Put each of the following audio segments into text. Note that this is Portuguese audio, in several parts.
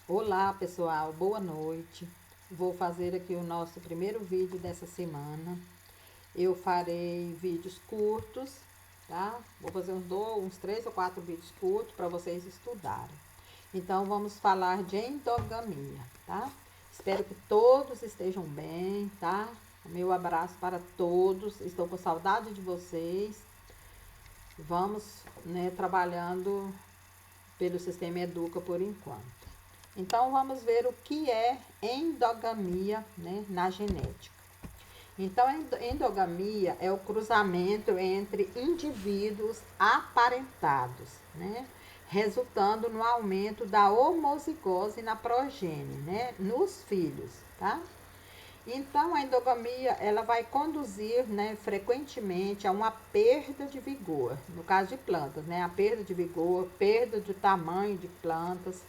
Olá pessoal, boa noite. Vou fazer aqui o nosso primeiro vídeo dessa semana. Eu farei vídeos curtos, tá? Vou fazer uns 3 ou 4 vídeos curtos para vocês estudarem. Então vamos falar de endogamia, tá? Espero que todos estejam bem, tá? Meu abraço para todos. Estou com saudade de vocês. Vamos, né, trabalhando pelo sistema Educa por enquanto. Então, vamos ver o que é endogamia, né, na genética. Então, endogamia é o cruzamento entre indivíduos aparentados, né, resultando no aumento da homozigose na progênie, né, nos filhos, tá? Então, a endogamia, ela vai conduzir, né, frequentemente a uma perda de vigor, no caso de plantas, né, a perda de vigor, perda de tamanho de plantas,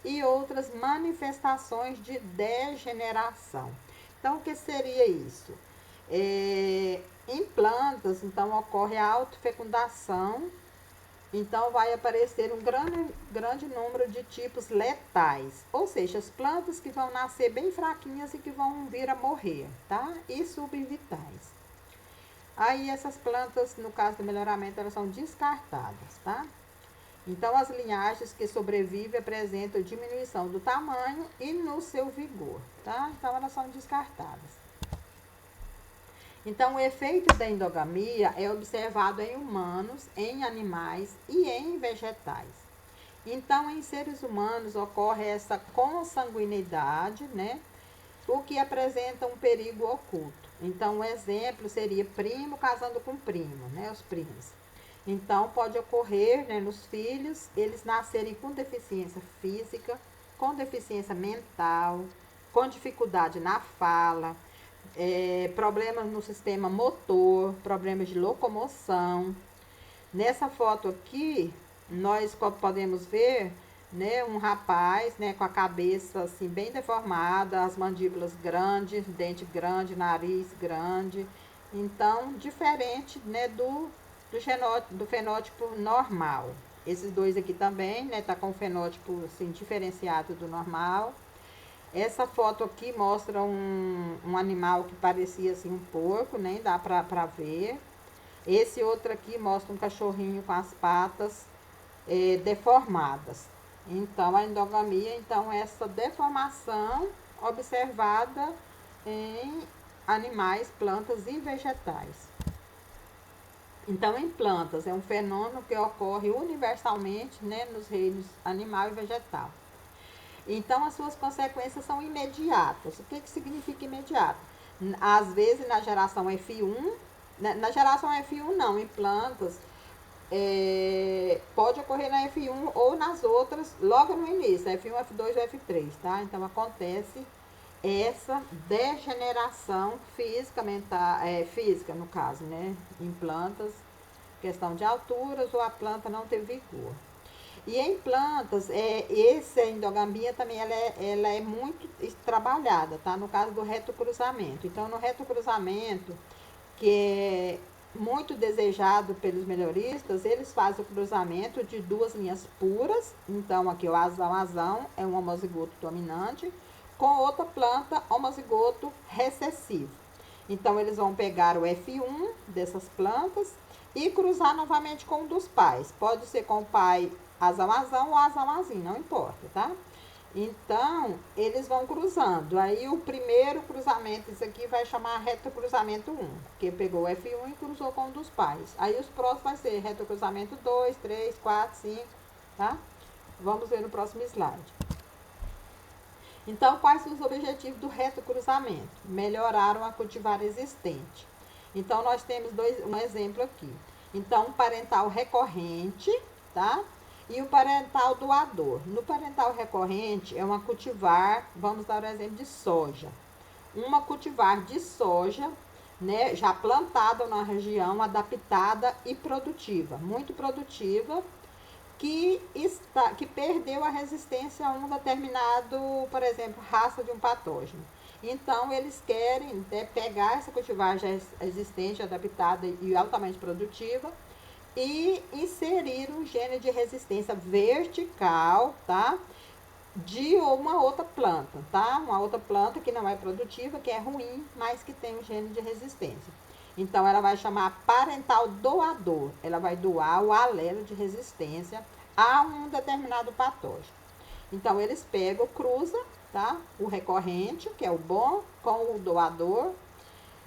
e outras manifestações de degeneração. Então, o que seria isso? Em plantas, então, ocorre a autofecundação, então vai aparecer um grande número de tipos letais, ou seja, as plantas que vão nascer bem fraquinhas e que vão vir a morrer, tá? E subvitais. Aí essas plantas, no caso do melhoramento, elas são descartadas, tá? Então, as linhagens que sobrevivem apresentam diminuição do tamanho e no seu vigor, tá? Então, elas são descartadas. Então, o efeito da endogamia é observado em humanos, em animais e em vegetais. Então, em seres humanos ocorre essa consanguinidade, né? O que apresenta um perigo oculto. Então, um exemplo seria primo casando com primo, né? Os primos. Então, pode ocorrer, né, nos filhos, eles nascerem com deficiência física, com deficiência mental, com dificuldade na fala, problemas no sistema motor, problemas de locomoção. Nessa foto aqui, nós podemos ver, né, um rapaz, né, com a cabeça assim bem deformada, as mandíbulas grandes, dente grande, nariz grande. Então, diferente, né, do fenótipo normal. Esses dois aqui também, né, tá com o fenótipo assim diferenciado do normal. Essa foto aqui mostra um animal que parecia assim um porco, nem dá pra ver. Esse outro aqui mostra um cachorrinho com as patas deformadas. Então, a endogamia, então, é essa deformação observada em animais, plantas e vegetais. Então, em plantas, é um fenômeno que ocorre universalmente, né, nos reinos animal e vegetal. Então, as suas consequências são imediatas. O que significa imediato? Às vezes, na geração F1, na geração F1 não, em plantas, pode ocorrer na F1 ou nas outras, logo no início, F1, F2 ou F3, tá? Então, acontece essa degeneração física, mental, física no caso, né? Em plantas, questão de alturas ou a planta não ter vigor. E em plantas, essa endogamia também ela é muito trabalhada, tá? No caso do retocruzamento. Então, no retocruzamento, que é muito desejado pelos melhoristas, eles fazem o cruzamento de 2 linhas puras. Então, aqui o azão é um homozigoto dominante, com outra planta homozigoto recessivo. Então, eles vão pegar o F1 dessas plantas e cruzar novamente com um dos pais. Pode ser com o pai azão ou azão, não importa, tá? Então, eles vão cruzando. Aí, o primeiro cruzamento, isso aqui vai chamar retocruzamento 1, porque pegou o F1 e cruzou com um dos pais. Aí, os próximos vai ser retocruzamento 2, 3, 4, 5, tá? Vamos ver no próximo slide. Então, quais são os objetivos do retocruzamento? Melhorar uma cultivar existente. Então, nós temos um exemplo aqui. Então, um parental recorrente, tá? E o parental doador. No parental recorrente, é uma cultivar, vamos dar o exemplo de soja. Uma cultivar de soja, né, já plantada na região, adaptada e produtiva, muito produtiva, que perdeu a resistência a um determinado, por exemplo, raça de um patógeno. Então, eles querem, né, pegar essa cultivar já existente, adaptada e altamente produtiva e inserir um gene de resistência vertical, tá? de uma outra planta, tá? Uma outra planta que não é produtiva, que é ruim, mas que tem um gene de resistência. Então, ela vai chamar parental doador. Ela vai doar o alelo de resistência a um determinado patógeno. Então, eles pegam, cruzam, tá? O recorrente, que é o bom, com o doador,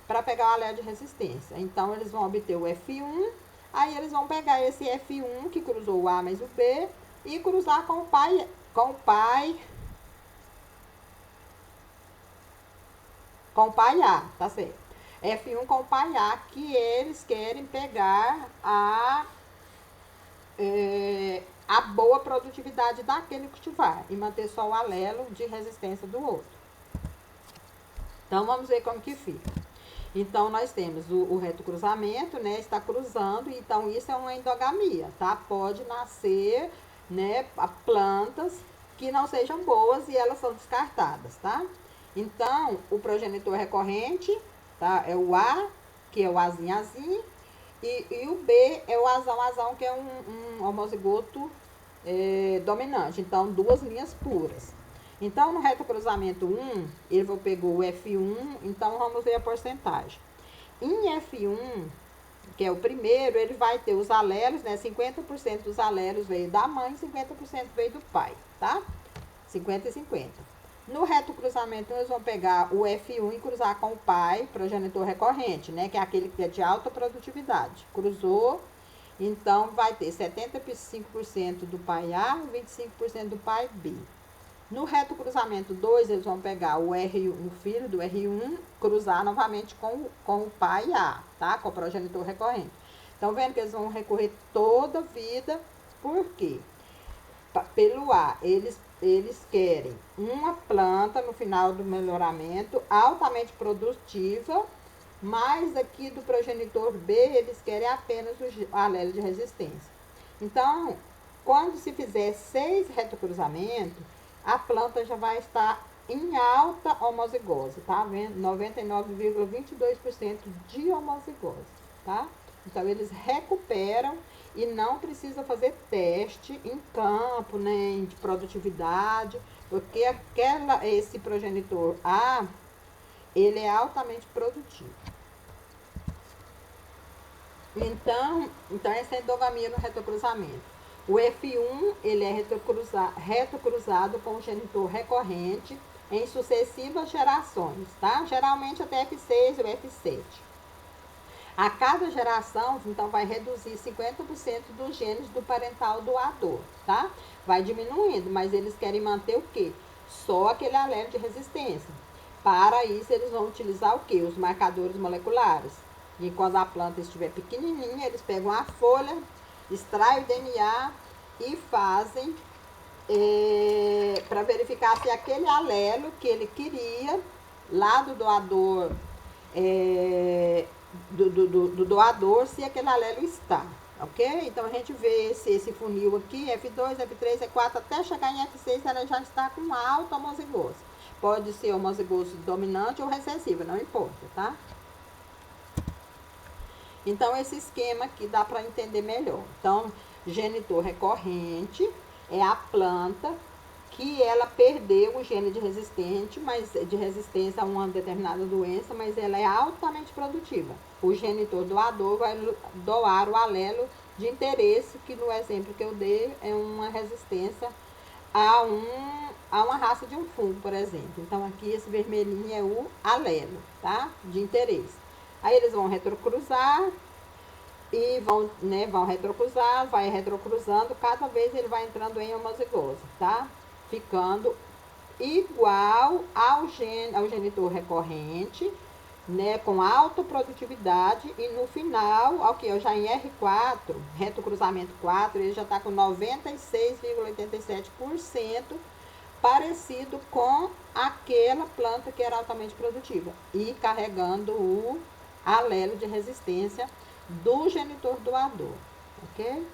para pegar o alelo de resistência. Então, eles vão obter o F1, aí eles vão pegar esse F1 que cruzou o A mais o B e cruzar com o pai A, tá certo? F1 com o pai A, que eles querem pegar a boa produtividade daquele cultivar e manter só o alelo de resistência do outro. Então, vamos ver como que fica. Então, nós temos o retocruzamento, né? Está cruzando, então isso é uma endogamia, tá? Pode nascer, né, plantas que não sejam boas e elas são descartadas, tá? Então, o progenitor recorrente, tá? É o A, que é o Azinho, e o B é o Azão, que é um homozigoto dominante. Então, duas linhas puras. Então, no retocruzamento 1, ele pegou o F1, então vamos ver a porcentagem. Em F1, que é o primeiro, ele vai ter os alelos, né? 50% dos alelos veio da mãe, 50% veio do pai, tá? 50 e 50. No retocruzamento, eles vão pegar o F1 e cruzar com o pai, progenitor recorrente, né? Que é aquele que é de alta produtividade. Cruzou, então vai ter 75% do pai A e 25% do pai B. No retocruzamento 2, eles vão pegar o R1, o filho do R1, cruzar novamente com o pai A, tá? Com o progenitor recorrente. Então, vendo que eles vão recorrer toda a vida, por quê? Pelo A, eles querem uma planta no final do melhoramento altamente produtiva, mas aqui do progenitor B, eles querem apenas o alelo de resistência. Então, quando se fizer 6 retocruzamentos, a planta já vai estar em alta homozigose, tá vendo? 99,22% de homozigose, tá? Então, eles recuperam e não precisa fazer teste em campo, né, de produtividade, porque esse progenitor A, ele é altamente produtivo. Então essa é a endogamia no retocruzamento. O F1, ele é retocruzado com o genitor recorrente em sucessivas gerações, tá? Geralmente até F6 ou F7. A cada geração, então, vai reduzir 50% dos genes do parental doador, tá? Vai diminuindo, mas eles querem manter o quê? Só aquele alelo de resistência. Para isso, eles vão utilizar o quê? Os marcadores moleculares. E quando a planta estiver pequenininha, eles pegam a folha, extraem o DNA e fazem para verificar se aquele alelo que ele queria lá do doador do doador, se aquele alelo está, ok? Então, a gente vê esse funil aqui, F2, F3, F4, até chegar em F6, ela já está com alta homozigose. Pode ser homozigose dominante ou recessiva, não importa, tá? Então, esse esquema aqui dá para entender melhor. Então, genitor recorrente é a planta que ela perdeu o gene de resistência a uma determinada doença, mas ela é altamente produtiva. O genitor doador vai doar o alelo de interesse, que no exemplo que eu dei é uma resistência a uma raça de um fungo, por exemplo. Então, aqui esse vermelhinho é o alelo, tá? De interesse. Aí eles vão retrocruzar e vão retrocruzar, vai retrocruzando, cada vez ele vai entrando em homozigose, tá? Ficando igual ao genitor recorrente, né, com alta produtividade, e no final, ok, já em R4, retocruzamento 4, ele já está com 96,87%, parecido com aquela planta que era altamente produtiva, e carregando o alelo de resistência do genitor doador, ok?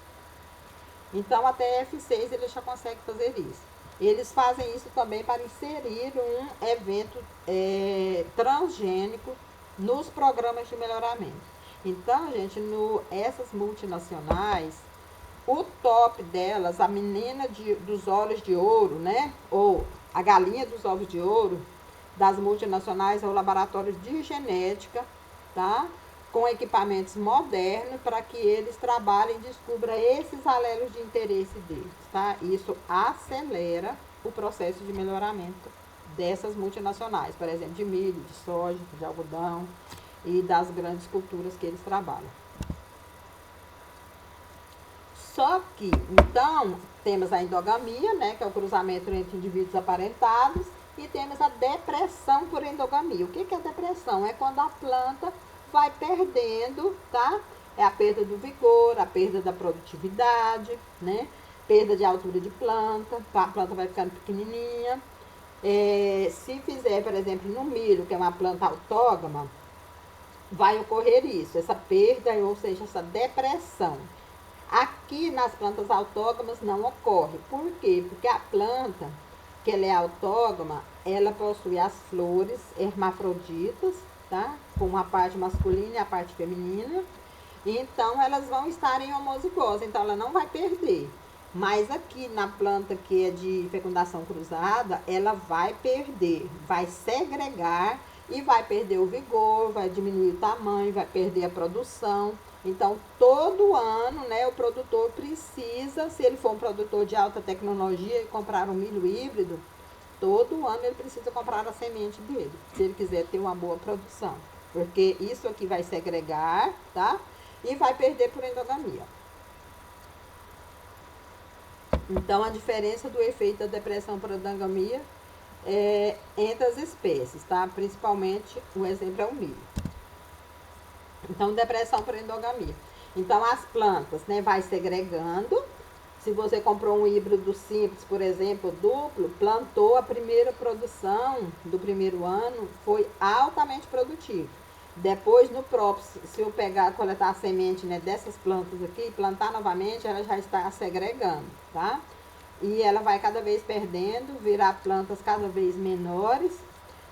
Então, até F6 ele já consegue fazer isso. Eles fazem isso também para inserir um evento transgênico nos programas de melhoramento. Então, gente, essas multinacionais, o top delas, a menina dos olhos de ouro, né? Ou a galinha dos ovos de ouro das multinacionais é o laboratório de genética, tá? Com equipamentos modernos para que eles trabalhem e descubram esses alelos de interesse deles, tá? Isso acelera o processo de melhoramento dessas multinacionais, por exemplo, de milho, de soja, de algodão e das grandes culturas que eles trabalham. Só que, então, temos a endogamia, né, que é o cruzamento entre indivíduos aparentados, e temos a depressão por endogamia. O que é depressão? É quando a planta vai perdendo, tá? É a perda do vigor, a perda da produtividade, né? Perda de altura de planta, tá? A planta vai ficando pequenininha. Se fizer, por exemplo, no milho, que é uma planta autógama, vai ocorrer isso, essa perda, ou seja, essa depressão. Aqui nas plantas autógamas não ocorre. Por quê? Porque a planta, que ela é autógama, ela possui as flores hermafroditas, tá? Com a parte masculina e a parte feminina. Então, elas vão estar em homozigose, então ela não vai perder. Mas aqui na planta que é de fecundação cruzada, ela vai perder, vai segregar e vai perder o vigor, vai diminuir o tamanho, vai perder a produção. Então, todo ano, né, o produtor precisa, se ele for um produtor de alta tecnologia e comprar um milho híbrido, todo ano ele precisa comprar a semente dele, se ele quiser ter uma boa produção. Porque isso aqui vai segregar, tá? E vai perder por endogamia. Então, a diferença do efeito da depressão por endogamia é entre as espécies, tá? Principalmente, o exemplo é o milho. Então, depressão por endogamia. Então, as plantas, né, vai segregando. Se você comprou um híbrido simples, por exemplo, duplo, plantou, a primeira produção do primeiro ano foi altamente produtiva. Depois, no próprio, se eu pegar, coletar a semente, né, dessas plantas aqui, plantar novamente, ela já está segregando, tá? E ela vai cada vez perdendo, virar plantas cada vez menores,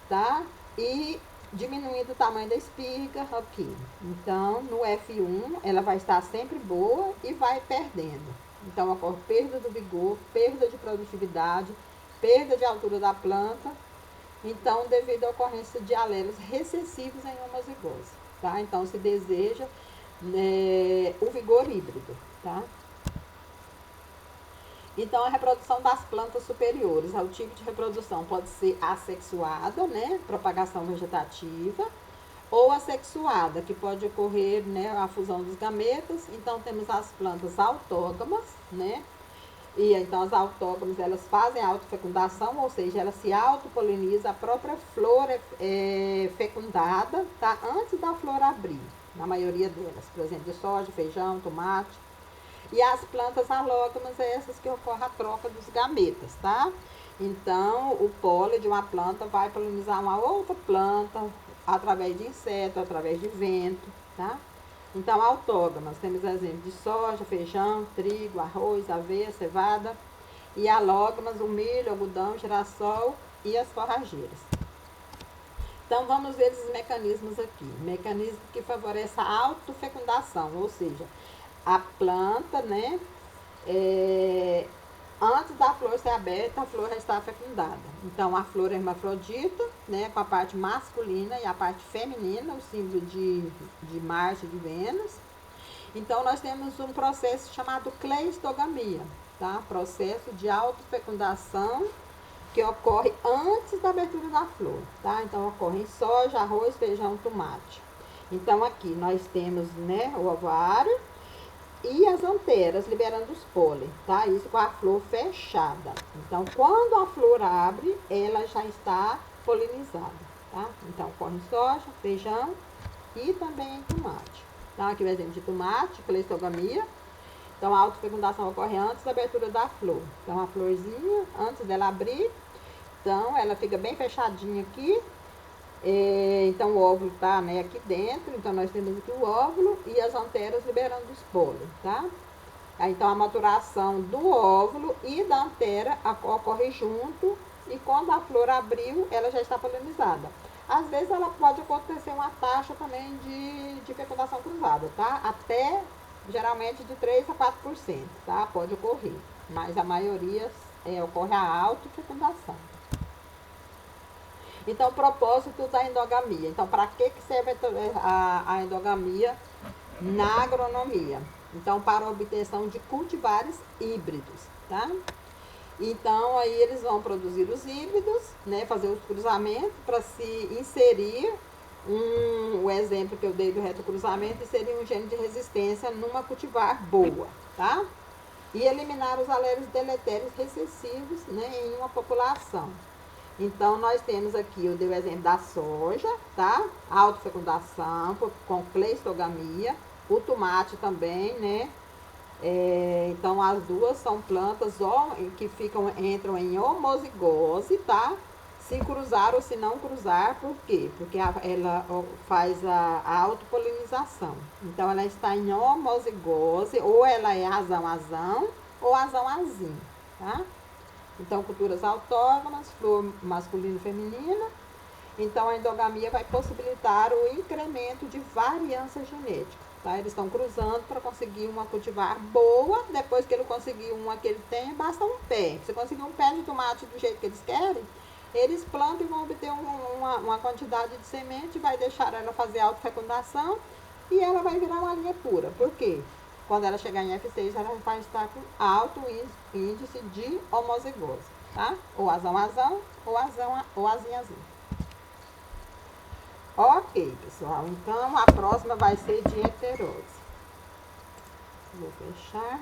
tá? E diminuindo o tamanho da espiga aqui. Então, no F1, ela vai estar sempre boa e vai perdendo. Então, ocorre perda do vigor, perda de produtividade, perda de altura da planta. Então, devido à ocorrência de alelos recessivos em homozigose, tá? Então, se deseja o vigor híbrido, tá? Então, a reprodução das plantas superiores, o tipo de reprodução pode ser assexuada, né, propagação vegetativa, ou assexuada, que pode ocorrer, né, a fusão dos gametas. Então, temos as plantas autógamas, né, e então as autógamas, elas fazem a autofecundação, ou seja, ela se autopoliniza, a própria flor é fecundada, tá, antes da flor abrir, na maioria delas, por exemplo, de soja, feijão, tomate. E as plantas alógamas é essas que ocorre a troca dos gametas, tá? Então, o pólen de uma planta vai polinizar uma outra planta através de inseto, através de vento, tá? Então, autógamas, temos exemplo de soja, feijão, trigo, arroz, aveia, cevada. E alógamas, o milho, algodão, girassol e as forrageiras. Então, vamos ver esses mecanismos aqui. Mecanismo que favorece a autofecundação, ou seja, a planta, né, antes da flor ser aberta, a flor já está fecundada. Então, a flor hermafrodita, né, com a parte masculina e a parte feminina, o símbolo de Marte, de Vênus. Então, nós temos um processo chamado cleistogamia, tá? Processo de autofecundação que ocorre antes da abertura da flor, tá? Então, ocorre em soja, arroz, feijão, tomate. Então, aqui nós temos, né, o ovário e as anteras liberando os pólen, tá? Isso com a flor fechada. Então, quando a flor abre, ela já está polinizada, tá? Então, ocorre em soja, feijão e também em tomate. Então, aqui o exemplo de tomate, cleistogamia. Então, a autofecundação ocorre antes da abertura da flor. Então, a florzinha, antes dela abrir, então, ela fica bem fechadinha aqui. Então, o óvulo tá, né, aqui dentro. Então, nós temos aqui o óvulo e as anteras liberando os pólen, tá? Então, a maturação do óvulo e da antera ocorre junto. E quando a flor abriu, ela já está polinizada. Às vezes, ela pode acontecer uma taxa também de fecundação cruzada, tá? Até geralmente de 3 a 4%, tá? Pode ocorrer, mas a maioria ocorre a autofecundação. Então, o propósito da endogamia. Então, para que serve a endogamia na agronomia? Então, para a obtenção de cultivares híbridos, tá? Então, aí eles vão produzir os híbridos, né? Fazer os cruzamentos para se inserir o exemplo que eu dei do retrocruzamento, seria um gene de resistência numa cultivar boa, tá? E eliminar os aléreos deletérios recessivos, né, em uma população. Então, nós temos aqui, eu dei o exemplo da soja, tá? Autofecundação com cleistogamia, o tomate também, né? Então, as duas são plantas que entram em homozigose, tá? Se cruzar ou se não cruzar, por quê? Porque ela faz a autopolinização. Então, ela está em homozigose, ou ela é azão-azão, ou azão-azinho, tá? Então, culturas autónomas, flor masculino e feminina. Então, a endogamia vai possibilitar o incremento de variância genética, tá? Eles estão cruzando para conseguir uma cultivar boa. Depois que ele conseguir uma que ele tem, basta um pé. Se conseguir um pé de tomate do jeito que eles querem, eles plantam e vão obter uma quantidade de semente, vai deixar ela fazer autofecundação e ela vai virar uma linha pura. Por quê? Quando ela chegar em F6, ela vai estar com alto índice de homozigose, tá? Ou azão-azão, ou azinho-azinho. Ok, pessoal. Então, a próxima vai ser de heterose. Vou fechar.